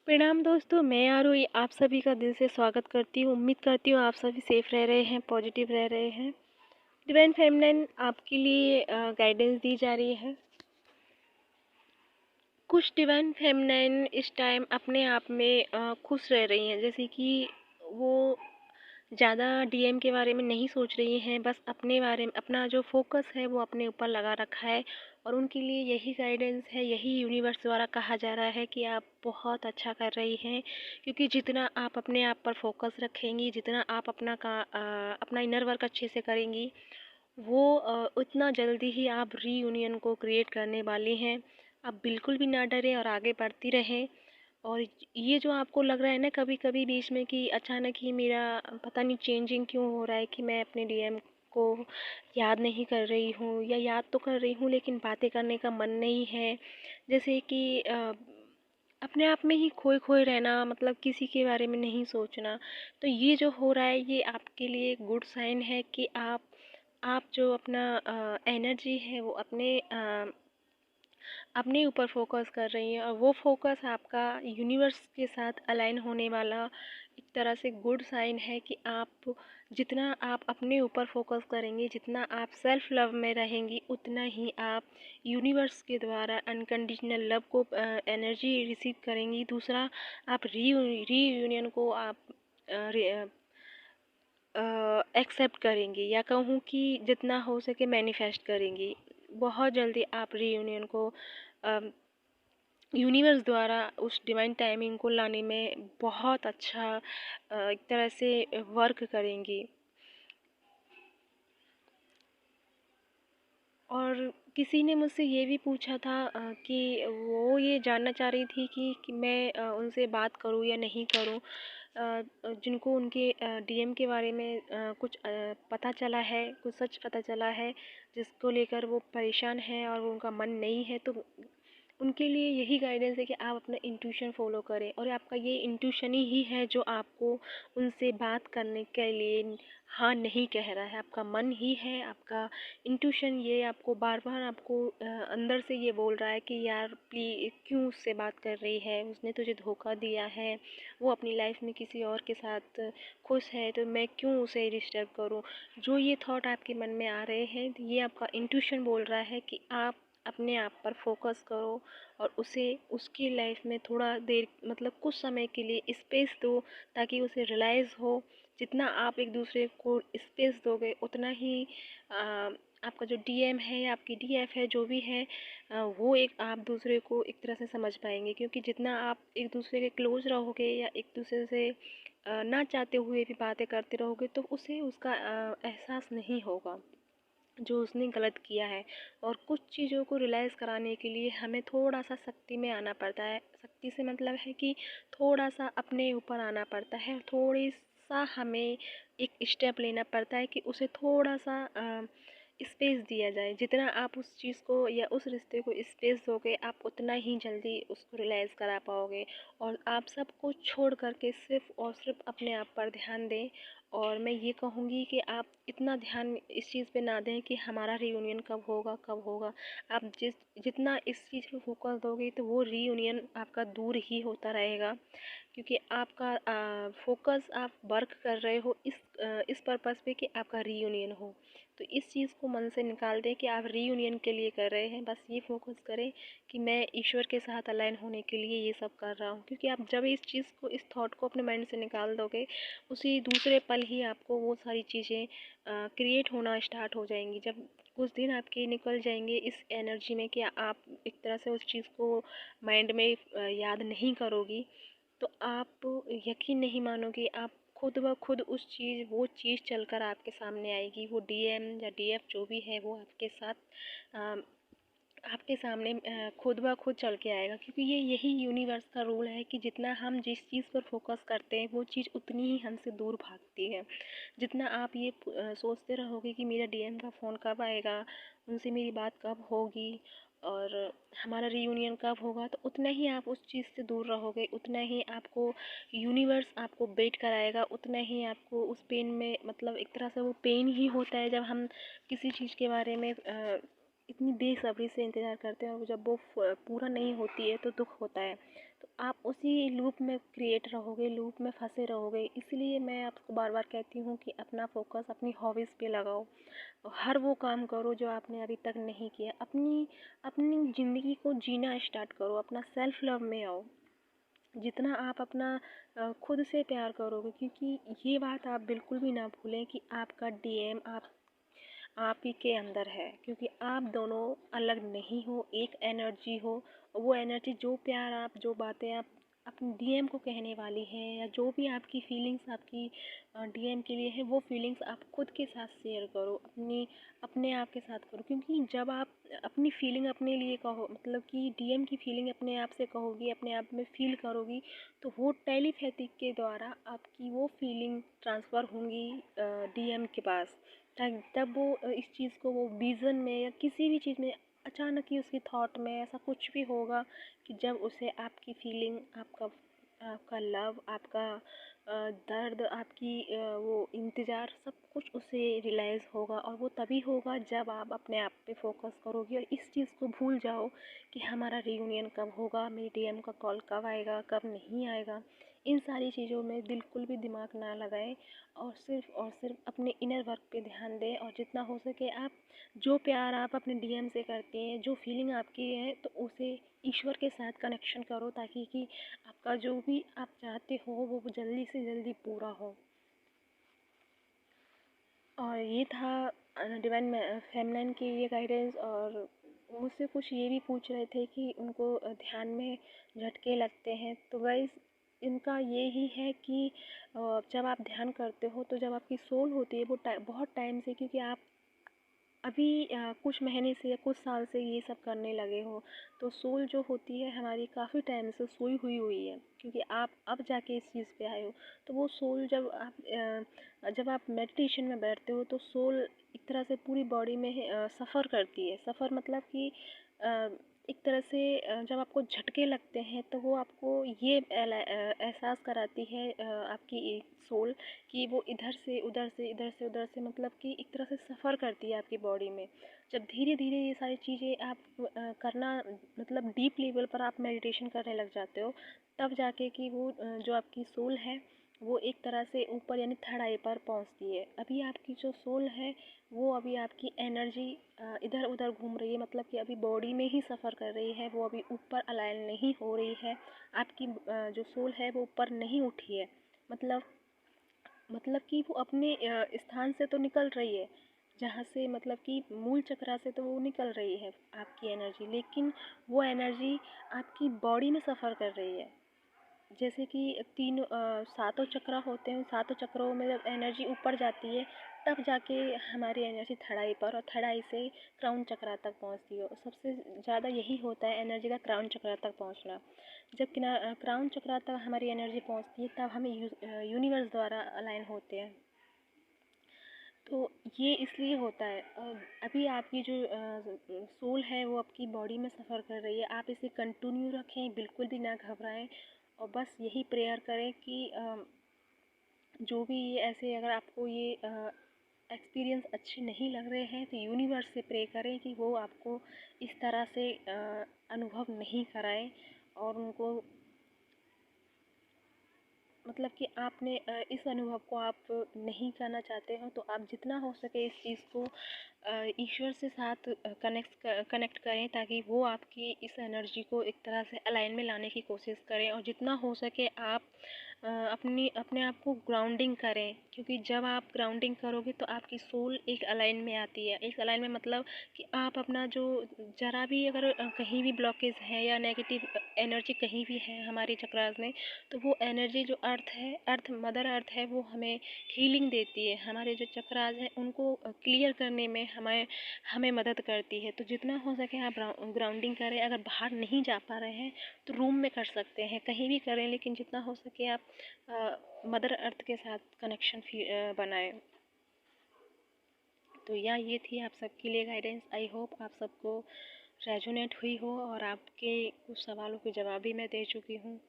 प्रणाम दोस्तों, मैं आरोही आप सभी का दिल से स्वागत करती हूँ। उम्मीद करती हूँ आप सभी सेफ रह रहे हैं, पॉजिटिव रह रहे हैं। डिवाइन फेमिनिन आपके लिए गाइडेंस दी जा रही है। कुछ डिवाइन फेमिनिन इस टाइम अपने आप में खुश रह रही हैं, जैसे कि वो ज़्यादा डीएम के बारे में नहीं सोच रही हैं, बस अपने बारे में अपना जो फोकस है वो अपने ऊपर लगा रखा है। और उनके लिए यही गाइडेंस है, यही यूनिवर्स द्वारा कहा जा रहा है कि आप बहुत अच्छा कर रही हैं। क्योंकि जितना आप अपने आप पर फोकस रखेंगी, जितना आप अपना इनर वर्क अच्छे से करेंगी, वो उतना जल्दी ही आप रीयूनियन को क्रिएट करने वाली हैं। आप बिल्कुल भी ना डरें और आगे बढ़ती रहें। और ये जो आपको लग रहा है ना कभी कभी बीच में कि अचानक ही मेरा पता नहीं चेंजिंग क्यों हो रहा है, कि मैं अपने डीएम को याद नहीं कर रही हूँ, या याद तो कर रही हूँ लेकिन बातें करने का मन नहीं है। जैसे कि अपने आप में ही खोए खोए रहना, मतलब किसी के बारे में नहीं सोचना। तो ये जो हो रहा है ये आपके लिए एक गुड साइन है कि आप जो अपना एनर्जी है वो अपने ऊपर फोकस कर रही हैं, और वो फोकस आपका यूनिवर्स के साथ अलाइन होने वाला एक तरह से गुड साइन है कि आप जितना आप अपने ऊपर फोकस करेंगे, जितना आप सेल्फ लव में रहेंगी, उतना ही आप यूनिवर्स के द्वारा अनकंडीशनल लव को एनर्जी रिसीव करेंगी। दूसरा, आप रीयूनियन को आप एक्सेप्ट करेंगी, या कहूँ कि जितना हो सके मैनिफेस्ट करेंगी। बहुत जल्दी आप रीयूनियन को यूनिवर्स द्वारा उस डिवाइन टाइमिंग को लाने में बहुत अच्छा एक तरह से वर्क करेंगी। और किसी ने मुझसे ये भी पूछा था कि वो ये जानना चाह रही थी कि मैं उनसे बात करूं या नहीं करूं, जिनको उनके डीएम के बारे में कुछ पता चला है, कुछ सच पता चला है, जिसको लेकर वो परेशान हैं और वो उनका मन नहीं है। तो उनके लिए यही गाइडेंस है कि आप अपना इंट्यूशन फॉलो करें, और आपका ये इंट्यूशन ही है जो आपको उनसे बात करने के लिए हाँ नहीं कह रहा है। आपका मन ही है, आपका इंट्यूशन ये आपको बार बार आपको अंदर से ये बोल रहा है कि यार प्लीज क्यों उससे बात कर रही है, उसने तुझे धोखा दिया है, वो अपनी लाइफ में किसी और के साथ खुश है, तो मैं क्यों उसे डिस्टर्ब करूं। जो ये थॉट आपके मन में आ रहे हैं, ये आपका इंट्यूशन बोल रहा है कि आप अपने आप पर फोकस करो, और उसे उसकी लाइफ में थोड़ा देर, मतलब कुछ समय के लिए स्पेस दो, ताकि उसे रियलाइज़ हो। जितना आप एक दूसरे को स्पेस दोगे, उतना ही आपका जो डीएम है या आपकी डीएफ है, जो भी है, वो एक आप दूसरे को एक तरह से समझ पाएंगे। क्योंकि जितना आप एक दूसरे के क्लोज रहोगे, या एक दूसरे से ना चाहते हुए भी बातें करते रहोगे, तो उसे उसका एहसास नहीं होगा जो उसने गलत किया है। और कुछ चीज़ों को रियलाइज़ कराने के लिए हमें थोड़ा सा शक्ति में आना पड़ता है। शक्ति से मतलब है कि थोड़ा सा अपने ऊपर आना पड़ता है, थोड़ी सा हमें एक स्टेप लेना पड़ता है कि उसे थोड़ा सा स्पेस दिया जाए। जितना आप उस चीज़ को या उस रिश्ते को स्पेस दोगे, आप उतना ही जल्दी उसको रियलाइज़ करा पाओगे। और आप सब कुछ छोड़ करके सिर्फ़ और सिर्फ अपने आप पर ध्यान दें। और मैं ये कहूँगी कि आप इतना ध्यान इस चीज़ पे ना दें कि हमारा रीयूनियन कब होगा कब होगा। आप जितना इस चीज़ पे फोकस दोगे, तो वो रीयूनियन आपका दूर ही होता रहेगा। क्योंकि आपका फोकस आप वर्क कर रहे हो इस पर्पस पे कि आपका रीयूनियन हो। तो इस चीज़ को मन से निकाल दें कि आप रीयूनियन के लिए कर रहे हैं। बस ये फोकस करें कि मैं ईश्वर के साथ अलाइन होने के लिए ये सब कर रहा हूँ। क्योंकि आप जब इस चीज़ को, इस थॉट को अपने माइंड से निकाल दोगे, उसी दूसरे पल ही आपको वो सारी चीज़ें क्रिएट होना स्टार्ट हो जाएंगी। जब कुछ दिन आपके निकल जाएंगे इस एनर्जी में कि आप एक तरह से उस चीज़ को माइंड में याद नहीं करोगी, तो आप यकीन नहीं मानोगे, आप खुद ब खुद वो चीज़ चलकर आपके सामने आएगी। वो डीएम या डीएफ जो भी है, वो आपके साथ आपके सामने खुद ब खुद चल के आएगा। क्योंकि यही यूनिवर्स का रूल है कि जितना हम जिस चीज़ पर फोकस करते हैं, वो चीज़ उतनी ही हमसे दूर भागती है। जितना आप ये सोचते रहोगे कि मेरा डीएम का फ़ोन कब आएगा, उनसे मेरी बात कब होगी, और हमारा रीयूनियन कब होगा, तो उतना ही आप उस चीज़ से दूर रहोगे, उतना ही आपको यूनिवर्स आपको वेट कराएगा, उतना ही आपको उस पेन में, मतलब एक तरह से वो पेन ही होता है जब हम किसी चीज़ के बारे में इतनी बेसब्री से इंतज़ार करते हैं, और जब वो पूरा नहीं होती है तो दुख होता है। तो आप उसी लूप में क्रिएट रहोगे, लूप में फँसे रहोगे। इसलिए मैं आपको बार बार कहती हूँ कि अपना फोकस अपनी हॉबीज़ पे लगाओ। हर वो काम करो जो आपने अभी तक नहीं किया। अपनी अपनी ज़िंदगी को जीना स्टार्ट करो, अपना सेल्फ लव में आओ। जितना आप अपना खुद से प्यार करोगे, क्योंकि ये बात आप बिल्कुल भी ना भूलें कि आपका डीएम आप ही के अंदर है, क्योंकि आप दोनों अलग नहीं हो, एक एनर्जी हो। वो एनर्जी, जो प्यार आप, जो बातें आप अपने डीएम को कहने वाली हैं, या जो भी आपकी फीलिंग्स आपकी डीएम के लिए है, वो फीलिंग्स आप खुद के साथ शेयर करो, अपने आप के साथ करो। क्योंकि जब आप अपनी फीलिंग अपने लिए कहो, मतलब कि डीएम की फीलिंग अपने आप से कहोगी, अपने आप में फील करोगी, तो वो टेलीपैथिक के द्वारा आपकी वो फीलिंग ट्रांसफ़र होंगी डीएम के पास। तब वो इस चीज़ को, वो विज़न में या किसी भी चीज़ में अचानक ही उसकी थॉट में ऐसा कुछ भी होगा कि जब उसे आपकी फीलिंग, आपका आपका लव, आपका दर्द, आपकी वो इंतज़ार, सब कुछ उसे रियलाइज़ होगा। और वो तभी होगा जब आप अपने आप पे फोकस करोगे और इस चीज़ को भूल जाओ कि हमारा रियूनियन कब होगा, मेरे डीएम का कॉल कब आएगा, कब नहीं आएगा। इन सारी चीज़ों में बिल्कुल भी दिमाग ना लगाएं, और सिर्फ अपने इनर वर्क पे ध्यान दें। और जितना हो सके आप, जो प्यार आप अपने डीएम से करते हैं, जो फीलिंग आपकी है, तो उसे ईश्वर के साथ कनेक्शन करो, ताकि कि आपका जो भी आप चाहते हो वो जल्दी से जल्दी पूरा हो। और ये था डिवाइन फेमिनिन की ये गाइडेंस। और मुझसे कुछ ये भी पूछ रहे थे कि उनको ध्यान में झटके लगते हैं। तो गाइस, इनका ये ही है कि जब आप ध्यान करते हो, तो जब आपकी सोल होती है वो बहुत टाइम से, क्योंकि आप अभी कुछ महीने से या कुछ साल से ये सब करने लगे हो, तो सोल जो होती है हमारी काफ़ी टाइम से सोई हुई है, क्योंकि आप अब जाके इस चीज़ पे आए हो। तो वो सोल जब आप मेडिटेशन में बैठते हो, तो सोल एक तरह से पूरी बॉडी में सफ़र करती है। सफ़र मतलब कि अ, एक तरह से जब आपको झटके लगते हैं, तो वो आपको ये एहसास कराती है, आपकी सोल, कि वो इधर से उधर से, इधर से उधर से, मतलब कि एक तरह से सफ़र करती है आपकी बॉडी में। जब धीरे धीरे ये सारी चीज़ें आप करना, मतलब डीप लेवल पर आप मेडिटेशन करने लग जाते हो, तब जाके कि वो जो आपकी सोल है वो एक तरह से ऊपर, यानी थर्ड आई पर पहुंचती है। अभी आपकी जो सोल है वो, अभी आपकी एनर्जी इधर उधर घूम रही है, मतलब कि अभी बॉडी में ही सफ़र कर रही है, वो अभी ऊपर अलाइन नहीं हो रही है। आपकी जो सोल है वो ऊपर नहीं उठी है, मतलब कि वो अपने स्थान से तो निकल रही है, जहाँ से, मतलब कि मूल चक्रा से तो वो निकल रही है आपकी एनर्जी, लेकिन वो एनर्जी आपकी बॉडी में सफ़र कर रही है। जैसे कि सातों चक्र होते हैं, सातों चक्रों में जब एनर्जी ऊपर जाती है, तब जाके हमारी एनर्जी थड़ाई पर, और थड़ाई से क्राउन चक्रा तक पहुंचती है। और सबसे ज़्यादा यही होता है एनर्जी का, क्राउन चक्रा तक पहुंचना। जब क्राउन चक्रा तक हमारी एनर्जी पहुंचती है, तब हम यूनिवर्स द्वारा अलाइन होते हैं। तो ये इसलिए होता है। अभी आपकी जो सोल है वो आपकी बॉडी में सफ़र कर रही है, आप इसे कंटिन्यू रखें, बिल्कुल भी ना घबराएं। और बस यही प्रेयर करें कि जो भी ये ऐसे, अगर आपको ये एक्सपीरियंस अच्छे नहीं लग रहे हैं, तो यूनिवर्स से प्रे करें कि वो आपको इस तरह से अनुभव नहीं कराएं। और उनको, मतलब कि आपने इस अनुभव को आप नहीं करना चाहते हो, तो आप जितना हो सके इस चीज़ को ईश्वर से साथ कनेक्ट करें, ताकि वो आपकी इस एनर्जी को एक तरह से अलाइन में लाने की कोशिश करें। और जितना हो सके आप अपने आप को ग्राउंडिंग करें, क्योंकि जब आप ग्राउंडिंग करोगे तो आपकी सोल एक अलाइन में आती है। एक अलाइन में मतलब कि आप अपना जो, ज़रा भी अगर कहीं भी ब्लॉकेज है या नेगेटिव एनर्जी कहीं भी है हमारे चक्रास में, तो वो एनर्जी, जो मदर अर्थ है, वो हमें हीलिंग देती है। हमारे जो चक्रास हैं उनको क्लियर करने में हमें मदद करती है। तो जितना हो सके आप ग्राउंडिंग करें। अगर बाहर नहीं जा पा रहे हैं तो रूम में कर सकते हैं, कहीं भी करें, लेकिन जितना हो सके आप मदर अर्थ के साथ कनेक्शन बनाएं। तो ये थी आप सबके लिए गाइडेंस। आई होप आप सबको रेजोनेट हुई हो, और आपके कुछ सवालों के जवाब भी मैं दे चुकी हूँ।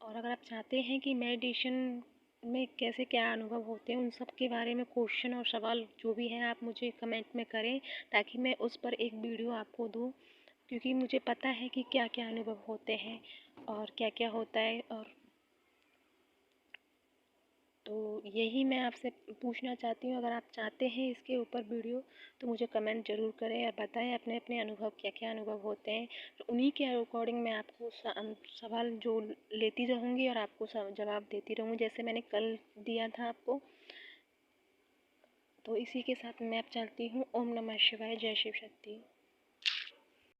और अगर आप चाहते हैं कि मेडिटेशन में कैसे क्या अनुभव होते हैं, उन सब के बारे में क्वेश्चन और सवाल जो भी हैं, आप मुझे कमेंट में करें, ताकि मैं उस पर एक वीडियो आपको दूँ, क्योंकि मुझे पता है कि क्या क्या अनुभव होते हैं। और क्या क्या होता है। और तो यही मैं आपसे पूछना चाहती हूँ, अगर आप चाहते हैं इसके ऊपर वीडियो तो मुझे कमेंट ज़रूर करें और बताएं अपने अपने अनुभव, क्या क्या अनुभव होते हैं। तो उन्हीं के अकॉर्डिंग मैं आपको सवाल जो लेती रहूँगी और आपको जवाब देती रहूँगी, जैसे मैंने कल दिया था आपको। तो इसी के साथ मैं अब चलती हूँ। ओम नमः शिवाय। जय शिव शक्ति।